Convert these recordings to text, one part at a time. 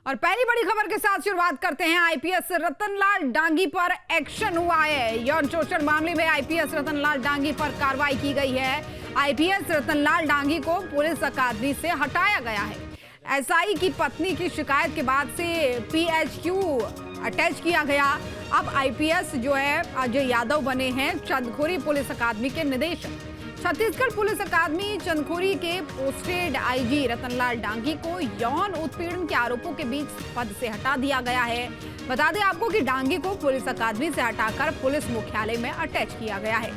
और पहली बड़ी खबर के साथ शुरुआत करते हैं। आईपीएस रतनलाल डांगी पर एक्शन हुआ है। यौन शोषण मामले में आईपीएस रतनलाल डांगी पर कार्रवाई की गई है। आईपीएस रतनलाल डांगी को पुलिस अकादमी से हटाया गया है। एसआई की पत्नी की शिकायत के बाद से पीएचक्यू अटैच किया गया। अब आईपीएस जो है अजय यादव बने हैं चंदखुरी पुलिस अकादमी के निदेशक। छत्तीसगढ़ पुलिस अकादमी चंदखुरी के पोस्टेड आईजी रतनलाल डांगी को यौन उत्पीड़न के आरोपों के बीच पद से हटा दिया गया है। बता दें आपको कि डांगी को पुलिस अकादमी से हटाकर पुलिस मुख्यालय में अटैच किया गया है।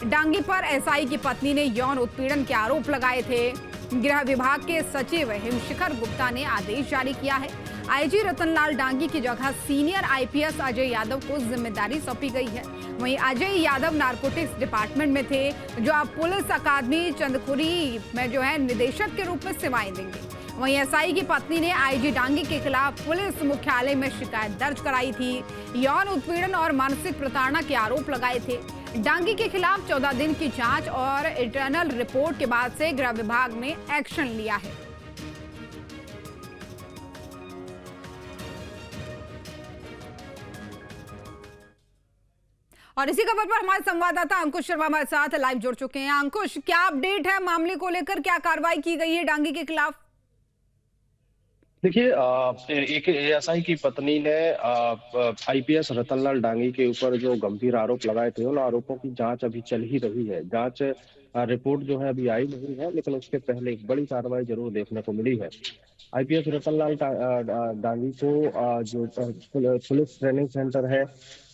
डांगी पर एसआई की पत्नी ने यौन उत्पीड़न के आरोप लगाए थे। गृह विभाग के सचिव हिमशिखर गुप्ता ने आदेश जारी किया है। आईजी रतनलाल डांगी की जगह सीनियर आईपीएस अजय यादव को जिम्मेदारी सौंपी गई है। वहीं अजय यादव नारकोटिक्स डिपार्टमेंट में थे, जो अब पुलिस अकादमी चंदखुरी में जो है निदेशक के रूप में सेवाएं देंगे। वहीं एसआई की पत्नी ने आईजी डांगी के खिलाफ पुलिस मुख्यालय में शिकायत दर्ज कराई थी। यौन उत्पीड़न और मानसिक प्रताड़ना के आरोप लगाए थे। डांगी के खिलाफ 14 दिन की जांच और इंटरनल रिपोर्ट के बाद से गृह विभाग ने एक्शन लिया है। और इसी खबर पर हमारे संवाददाता अंकुश शर्मा हमारे साथ लाइव जुड़ चुके हैं। अंकुश, क्या अपडेट है मामले को लेकर? क्या कार्रवाई की गई है डांगी के खिलाफ? देखिए, एक एएसआई की पत्नी ने आईपीएस रतनलाल डांगी के ऊपर जो गंभीर आरोप लगाए थे, उन आरोपों की जांच अभी चल ही रही है। जांच रिपोर्ट जो है अभी आई नहीं है, लेकिन उसके पहले एक बड़ी कार्रवाई जरूर देखने को मिली है। आईपीएस रतनलाल डांगी को जो पुलिस ट्रेनिंग सेंटर है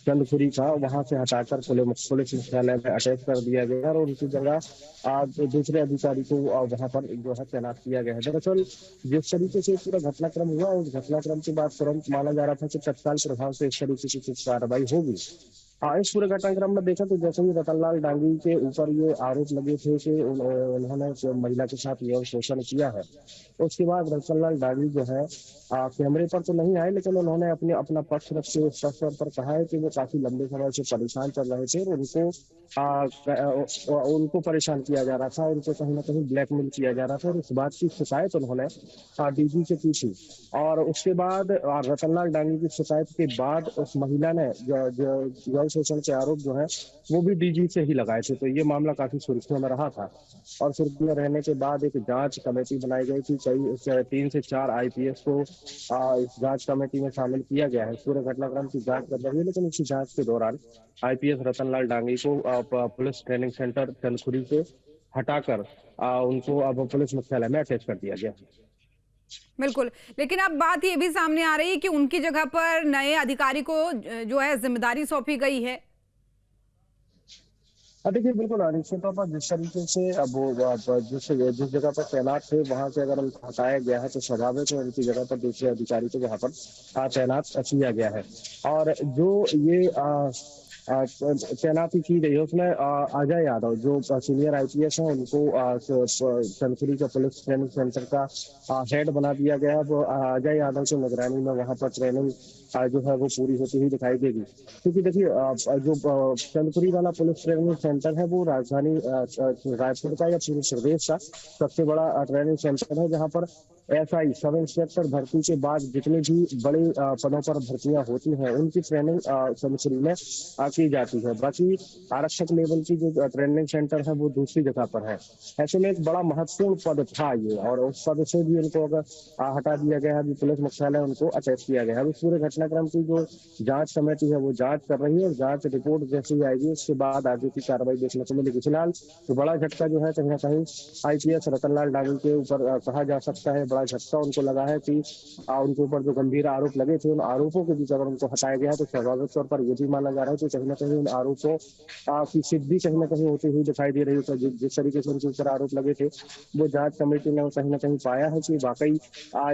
चंदखुरी का, वहां से हटाकर पुलिस मुख्यालय में अटैच कर दिया गया और उनकी जगह दूसरे अधिकारी को वहां पर जो है तैनात किया गया है। दरअसल जिस तरीके से पूरा घटनाक्रम हुआ, उस घटनाक्रम के बाद तुरंत माना जा रहा था कि तत्काल प्रभाव से इस तरीके की कुछ कार्रवाई होगी। इस पूरे घटनाक्रम में देखा तो जैसे ही रतनलाल डांगी के ऊपर ये आरोप लगे थे कि उन्होंने महिला के साथ यौन शोषण किया है, उसके बाद रतनलाल डांगी जो है कैमरे पर तो नहीं आए, लेकिन उन्होंने अपना पक्ष रखते हुए साफ तौर पर कहा है कि वो काफी लंबे समय से परेशान चल रहे थे और उनको परेशान किया जा रहा था, उनको कहीं ना कहीं ब्लैकमेल किया जा रहा था। और इस बात की शिकायत उन्होंने डीजी से की थी। और उसके बाद रतनलाल डांगी की शिकायत के बाद उस महिला ने यौन शोषण के आरोप जो है वो भी डीजी से ही लगाए थे। तो ये मामला काफी सुर्खियों में रहा था और सुर्खियों में रहने के बाद एक जांच कमेटी बनाई गई थी। कई 3 से 4 आईपीएस को इस जांच कमेटी में शामिल किया गया है। पूरे घटनाक्रम की जांच कर रही है, लेकिन इसी जांच के दौरान आईपीएस रतनलाल डांगी को पुलिस ट्रेनिंग सेंटर चंदखुरी से हटाकर उनको अब पुलिस मुख्यालय में अटैच कर दिया गया। बिल्कुल, लेकिन अब बात ये भी सामने आ रही है कि उनकी जगह पर नए अधिकारी को जो है जिम्मेदारी सौंपी गई है। देखिए, बिल्कुल निश्चित तौर पर जिस तरीके से अब वो जिस जगह पर तैनात थे वहां से अगर उनको हटाया गया है, तो स्वाभाविक है उनकी जगह पर दूसरे अधिकारी को वहां पर तैनात किया गया है। और जो ये तैनाती की गई है उसमें अजय यादव जो सीनियर आईपीएस है, उनको चंदखुरी का पुलिस ट्रेनिंग सेंटर का हेड बना दिया गया है। वो अजय यादव की निगरानी में वहां पर ट्रेनिंग जो है वो पूरी होती हुई दिखाई देगी। क्योंकि देखिए, जो चंदखुरी वाला पुलिस ट्रेनिंग सेंटर है वो राजधानी रायपुर का या पूरे प्रदेश का सबसे बड़ा ट्रेनिंग सेंटर है, जहाँ पर एसआई सब इंस्पेक्टर भर्ती के बाद जितने भी बड़े पदों पर भर्तियां होती हैं उनकी ट्रेनिंग चंदखुरी में की जाती है। बाकी आरक्षक लेवल की जो ट्रेनिंग सेंटर है वो दूसरी जगह पर है। ऐसे में एक बड़ा महत्वपूर्ण पद था ये, और उस पद से भी उनको अगर हटा दिया गया है, पुलिस मुख्यालय उनको अटैच किया गया है। इस पूरे घटनाक्रम की जो जांच कमेटी है वो जांच कर रही है और जांच रिपोर्ट जैसे ही आएगी उसके बाद आगे की कार्रवाई देखने को मिलेगी। फिलहाल तो बड़ा झटका जो है कहीं ना कहीं आईपीएस रतनलाल डांगी के ऊपर कहा जा सकता है। बड़ा झटका उनको लगा है कि उनके ऊपर जो गंभीर आरोप लगे थे, उन आरोपों के बीच अगर उनको हटाया गया है तो स्वाभाविक तौर पर ये भी माना जा रहा है कि कहीं ना कहीं उन आरोपों की सिद्धि कहीं ना कहीं होती हुई दिखाई दे रही है। जिस तरीके से उनके ऊपर आरोप लगे थे वो जांच कमेटी ने कहीं ना कहीं पाया है कि वाकई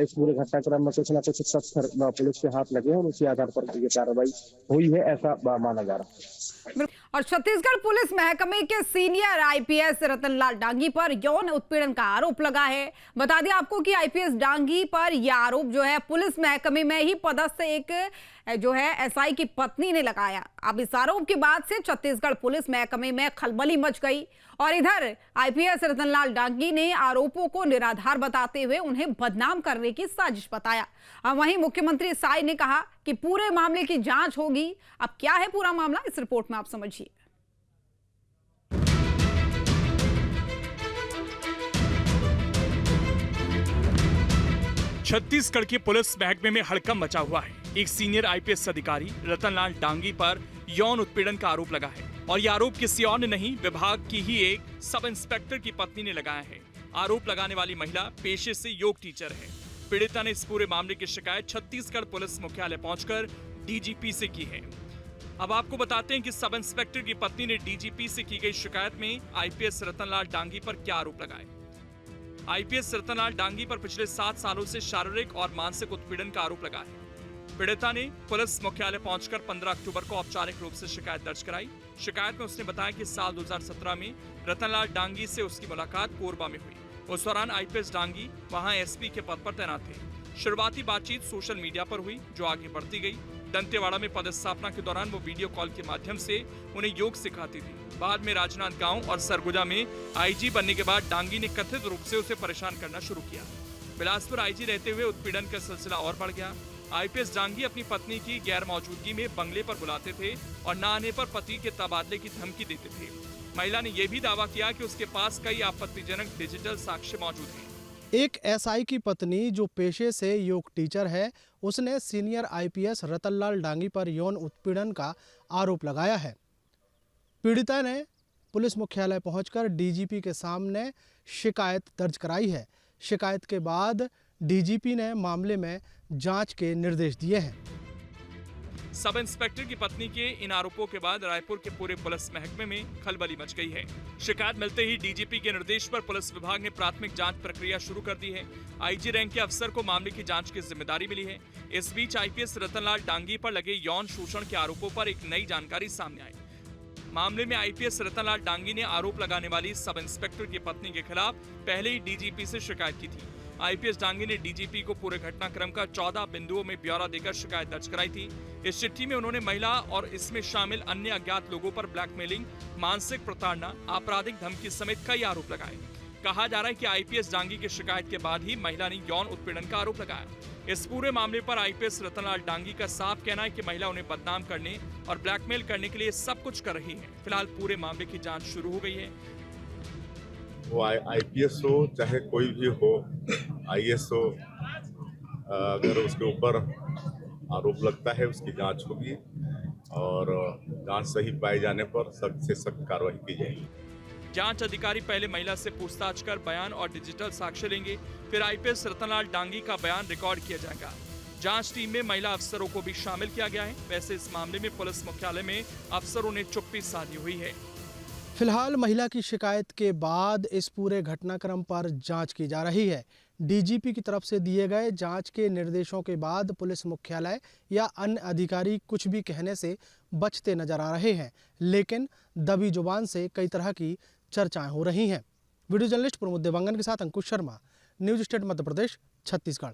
इस पूरे घटनाक्रम में कुछ ना कुछ तथ्य पुलिस के हाथ लगे हैं और उसी आधार पर ये कार्रवाई हुई है, ऐसा माना जा रहा है। और छत्तीसगढ़ पुलिस महकमे के सीनियर आईपीएस रतनलाल डांगी पर यौन उत्पीड़न का आरोप लगा है। बता दें आपको कि आईपीएस डांगी पर यह आरोप जो है पुलिस महकमे में ही पदस्थ एक जो है एसआई की पत्नी ने लगाया। अब इस आरोप के बाद से छत्तीसगढ़ पुलिस महकमे में खलबली मच गई और इधर आईपीएस रतनलाल डांगी ने आरोपों को निराधार बताते हुए उन्हें बदनाम करने की साजिश बताया। वहीं मुख्यमंत्री साय ने कहा कि पूरे मामले की जांच होगी। अब क्या है पूरा मामला, इस रिपोर्ट में आप समझिए। छत्तीसगढ़ के पुलिस महकमे में हड़कंप मचा हुआ है। एक सीनियर आईपीएस अधिकारी रतनलाल डांगी पर यौन उत्पीड़न का आरोप लगा है और यह आरोप किसी और ने नहीं, विभाग की ही एक सब इंस्पेक्टर की पत्नी ने लगाया है। आरोप लगाने वाली महिला पेशे से योग टीचर है। पीड़िता ने इस पूरे मामले की शिकायत छत्तीसगढ़ पुलिस मुख्यालय पहुंचकर डीजीपी से की है। अब आपको बताते हैं कि सब इंस्पेक्टर की पत्नी ने डीजीपी से की गई शिकायत में आईपीएस रतनलाल डांगी पर क्या आरोप लगाए। आईपीएस रतनलाल डांगी पर पिछले 7 सालों से शारीरिक और मानसिक उत्पीड़न का आरोप लगा है। पीड़िता ने पुलिस मुख्यालय पहुंचकर 15 अक्टूबर को औपचारिक रूप से शिकायत दर्ज कराई। शिकायत में उसने बताया कि साल 2017 में रतनलाल डांगी से उसकी मुलाकात कोरबा में हुई। उस दौरान आईपीएस डांगी वहां एसपी के पद पर तैनात थे। शुरुआती बातचीत सोशल मीडिया पर हुई, जो आगे बढ़ती गई। दंतेवाड़ा में पदस्थापना के दौरान वो वीडियो कॉल के माध्यम से उन्हें योग सिखाती थी। बाद में राजनांदगांव और सरगुजा में आईजी बनने के बाद डांगी ने कथित रूप से उसे परेशान करना शुरू किया। बिलासपुर आईजी रहते हुए उत्पीड़न का सिलसिला और बढ़ गया। आईपीएस डांगी अपनी पत्नी की गैर मौजूदगी में बंगले पर बुलाते थे और न आने पर पति के तबादले की धमकी देते थे। महिला ने यह भी दावा किया कि उसके पास कई आपत्तिजनक डिजिटल साक्ष्य मौजूद हैं। एक एसआई की पत्नी जो पेशे से योग टीचर है, उसने सीनियर आईपीएस रतनलाल डांगी पर यौन उत्पीड़न का आरोप लगाया है। पीड़िता ने पुलिस मुख्यालय पहुंचकर डीजीपी के सामने शिकायत दर्ज कराई है। शिकायत के बाद डीजीपी ने मामले में जांच के निर्देश दिए हैं। सब इंस्पेक्टर की पत्नी के इन आरोपों के बाद रायपुर के पूरे पुलिस महकमे में खलबली मच गई है। शिकायत मिलते ही डीजीपी के निर्देश पर पुलिस विभाग ने प्राथमिक जांच प्रक्रिया शुरू कर दी है। आईजी रैंक के अफसर को मामले की जांच की जिम्मेदारी मिली है। इस बीच आईपीएस रतनलाल डांगी पर लगे यौन शोषण के आरोपों पर एक नई जानकारी सामने आई। मामले में आईपीएस रतनलाल डांगी ने आरोप लगाने वाली सब इंस्पेक्टर की पत्नी के खिलाफ पहले ही डीजीपी से शिकायत की थी। आईपीएस डांगी ने डीजीपी को पूरे घटनाक्रम का 14 बिंदुओं में ब्यौरा देकर शिकायत दर्ज कराई थी। इस चिट्ठी में उन्होंने महिला और इसमें शामिल अन्य अज्ञात लोगों पर ब्लैकमेलिंग, मानसिक प्रताड़ना, आपराधिक धमकी समेत कई आरोप लगाए। कहा जा रहा है कि आईपीएस डांगी की शिकायत के बाद ही महिला ने यौन उत्पीड़न का आरोप लगाया। इस पूरे मामले पर आईपीएस रतनलाल डांगी का साफ कहना है कि महिला उन्हें बदनाम करने और ब्लैकमेल करने के लिए सब कुछ कर रही है। फिलहाल पूरे मामले की जांच शुरू हो गई है। वो आईपीएस हो चाहे कोई भी हो, आईएएस हो, अगर उसके ऊपर आरोप लगता है उसकी जांच होगी और जांच सही पाए जाने पर सख्त से सख्त कार्रवाई की जाएगी। जांच अधिकारी पहले महिला से पूछताछ कर बयान और डिजिटल साक्ष्य लेंगे, फिर आईपीएस रतनलाल डांगी का बयान रिकॉर्ड किया जाएगा। जांच टीम में महिला अफसरों को भी शामिल किया गया है। वैसे इस मामले में पुलिस मुख्यालय में अफसरों ने चुप्पी साधी हुई है। फिलहाल महिला की शिकायत के बाद इस पूरे घटनाक्रम पर जांच की जा रही है। डीजीपी की तरफ से दिए गए जांच के निर्देशों के बाद पुलिस मुख्यालय या अन्य अधिकारी कुछ भी कहने से बचते नजर आ रहे हैं, लेकिन दबी जुबान से कई तरह की चर्चाएं हो रही हैं। वीडियो जर्नलिस्ट प्रमोद देवांगन के साथ अंकुश शर्मा, न्यूज स्टेट मध्य प्रदेश, छत्तीसगढ़।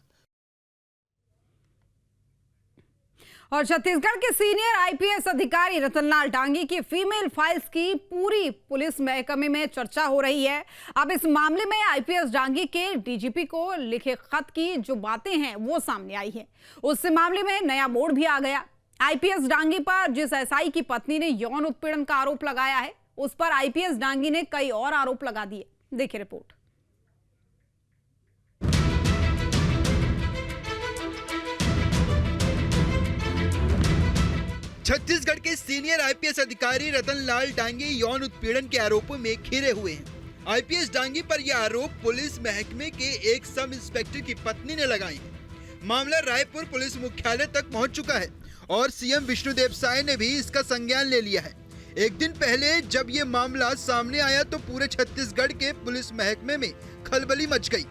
और छत्तीसगढ़ के सीनियर आईपीएस अधिकारी रतनलाल डांगी की फीमेल फाइल्स की पूरी पुलिस महकमे में चर्चा हो रही है। अब इस मामले में आईपीएस डांगी के डीजीपी को लिखे खत की जो बातें हैं वो सामने आई है, उससे मामले में नया मोड़ भी आ गया। आईपीएस डांगी पर जिस एसआई की पत्नी ने यौन उत्पीड़न का आरोप लगाया है, उस पर आईपीएस डांगी ने कई और आरोप लगा दिए। देखिए रिपोर्ट। छत्तीसगढ़ के सीनियर आईपीएस अधिकारी रतनलाल डांगी यौन उत्पीड़न के आरोपों में घिरे हुए हैं। आईपीएस डांगी पर यह आरोप पुलिस महकमे के एक सब इंस्पेक्टर की पत्नी ने लगाए हैं। मामला रायपुर पुलिस मुख्यालय तक पहुंच चुका है और सीएम विष्णुदेव साय ने भी इसका संज्ञान ले लिया है। एक दिन पहले जब ये मामला सामने आया तो पूरे छत्तीसगढ़ के पुलिस महकमे में खलबली मच गई।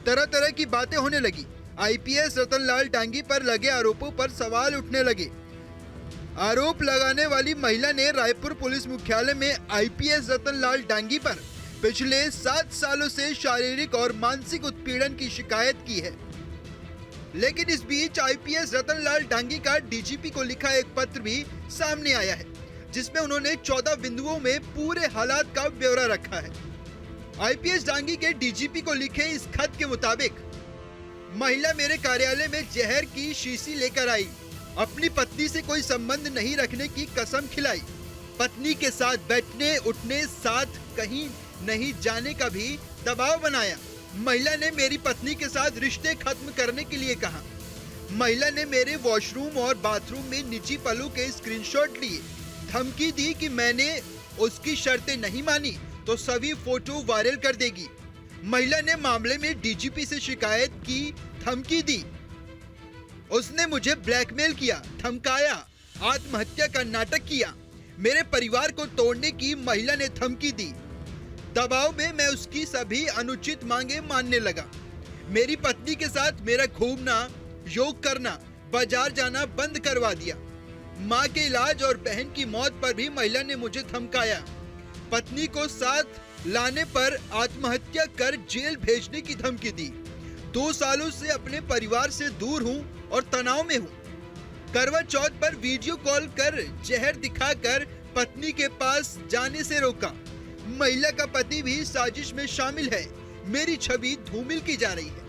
तरह तरह की बातें होने लगी। आईपीएस रतनलाल डांगी पर लगे आरोपों पर सवाल उठने लगे। आरोप लगाने वाली महिला ने रायपुर पुलिस मुख्यालय में आईपीएस रतनलाल डांगी पर पिछले 7 सालों से शारीरिक और मानसिक उत्पीड़न की शिकायत की है। लेकिन इस बीच आईपीएस रतनलाल डांगी का डीजीपी को लिखा एक पत्र भी सामने आया है, जिसमें उन्होंने 14 बिंदुओं में पूरे हालात का ब्यौरा रखा है। आईपीएस डांगी के डीजीपी को लिखे इस खत के मुताबिक, महिला मेरे कार्यालय में जहर की शीशी लेकर आई, अपनी पत्नी से कोई संबंध नहीं रखने की कसम खिलाई, पत्नी के साथ बैठने उठने, साथ कहीं नहीं जाने का भी दबाव बनाया। महिला ने मेरी पत्नी के साथ रिश्ते खत्म करने के लिए कहा। महिला ने मेरे वॉशरूम और बाथरूम में निजी पलों के स्क्रीनशॉट लिए, धमकी दी कि मैंने उसकी शर्तें नहीं मानी तो सभी फोटो वायरल कर देगी। महिला ने मामले में डीजीपी से शिकायत की, धमकी दी। उसने मुझे ब्लैकमेल किया, धमकाया, आत्महत्या का नाटक किया। मेरे परिवार को तोड़ने की महिला ने धमकी दी। दबाव में मैं उसकी सभी अनुचित मांगे मानने लगा। मेरी पत्नी के साथ मेरा घूमना, योग करना, बाजार जाना बंद करवा दिया। मां के इलाज और बहन की मौत पर भी महिला ने मुझे धमकाया। पत्नी को साथ लाने पर आत्महत्या कर जेल भेजने की धमकी दी। 2 सालों से अपने परिवार से दूर हूं और तनाव में हूं। करवा चौथ पर वीडियो कॉल कर जहर दिखाकर पत्नी के पास जाने से रोका। महिला का पति भी साजिश में शामिल है। मेरी छवि धूमिल की जा रही है।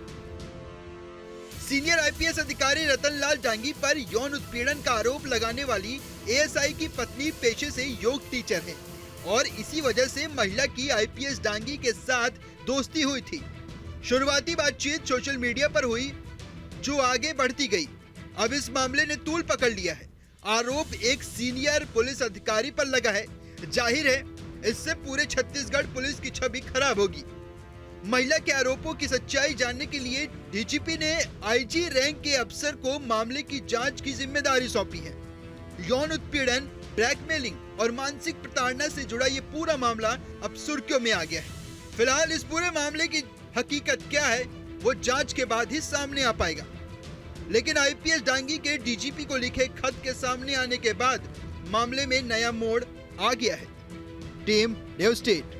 सीनियर आईपीएस अधिकारी रतनलाल डांगी पर यौन उत्पीड़न का आरोप लगाने वाली एएसआई की पत्नी पेशे से योग टीचर है और इसी वजह से महिला की आईपीएस डांगी के साथ दोस्ती हुई थी। शुरुआती बातचीत सोशल मीडिया पर हुई, जो आगे बढ़ती गई। अब इस मामले ने तूल पकड़ लिया है। आरोप एक सीनियर पुलिस अधिकारी पर लगा है। जाहिर है इससे पूरे छत्तीसगढ़ पुलिस की छवि खराब होगी। महिला के आरोपों की सच्चाई जानने के लिए डीजीपी ने आईजी रैंक के अफसर को मामले की जांच की जिम्मेदारी सौंपी है। यौन उत्पीड़न, ब्लैकमेलिंग और मानसिक प्रताड़ना से जुड़ा ये पूरा मामला अब सुर्खियों में आ गया है। फिलहाल इस पूरे मामले की हकीकत क्या है वो जांच के बाद ही सामने आ पाएगा। लेकिन आईपीएस डांगी के डीजीपी को लिखे खत के सामने आने के बाद मामले में नया मोड़ आ गया है। Team news state.